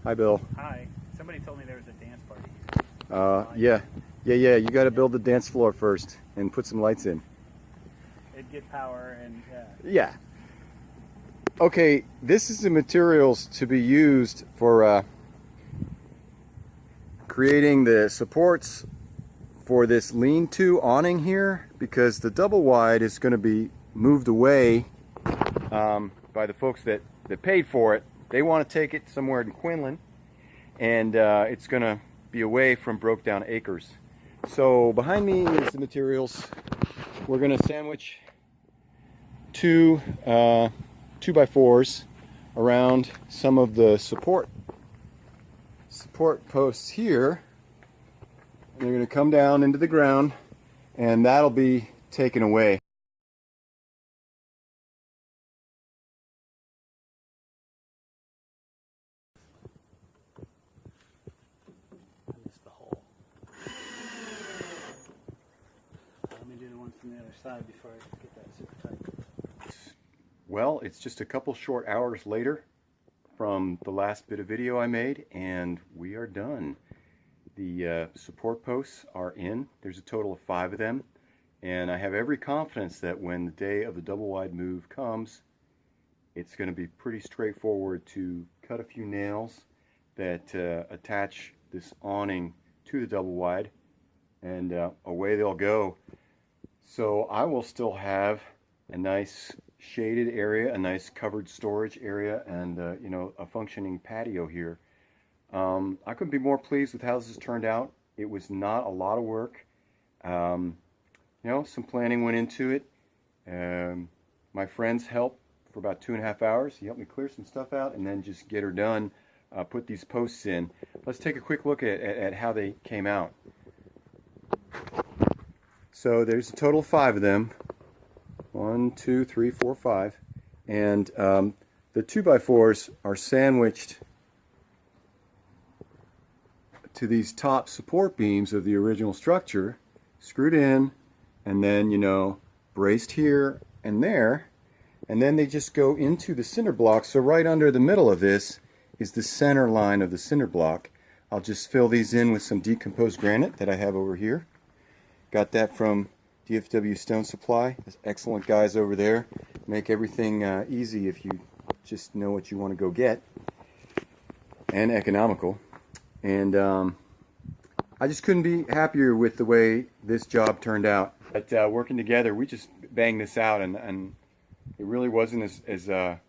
Hi, Bill. Hi. Somebody told me there was a dance party. Yeah. Yeah. You got to build the dance floor first and put some lights in. It'd get power and Yeah. Okay, this is the materials to be used for creating the supports for this lean-to awning here, because the double wide is going to be moved away by the folks that paid for it. They want to take it somewhere in Quinlan, and it's going to be away from Broke Down Acres. So behind me is the materials. We're going to sandwich two 2x4s around some of the support posts here. They're going to come down into the ground, and that'll be taken away. I missed the hole. Let me do the one from the other side before I get that super tight. Well, it's just a couple short hours later from the last bit of video I made, and we are done. The support posts are in. There's a total of 5 of them, and I have every confidence that when the day of the double wide move comes, it's going to be pretty straightforward to cut a few nails that attach this awning to the double wide, and away they'll go. So I will still have a nice shaded area, a nice covered storage area, and you know, a functioning patio here. I couldn't be more pleased with how this has turned out. It was not a lot of work. You know, some planning went into it. My friends helped for about 2.5 hours. He helped me clear some stuff out and then just get her done, put these posts in. Let's take a quick look at how they came out. So there's a total of 5 of them. 1, 2, 3, 4, 5. And the 2x4s are sandwiched to these top support beams of the original structure, screwed in, and then, you know, braced here and there, and then they just go into the cinder block. So right under the middle of this is the center line of the cinder block. I'll just fill these in with some decomposed granite that I have over here. Got that from DFW Stone Supply. There's excellent guys over there. Make everything easy if you just know what you want to go get, and economical. And I just couldn't be happier with the way this job turned out. But working together, we just banged this out, and it really wasn't as it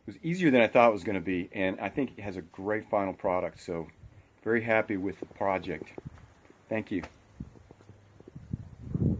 was easier than I thought it was going to be. And I think it has a great final product. So very happy with the project. Thank you.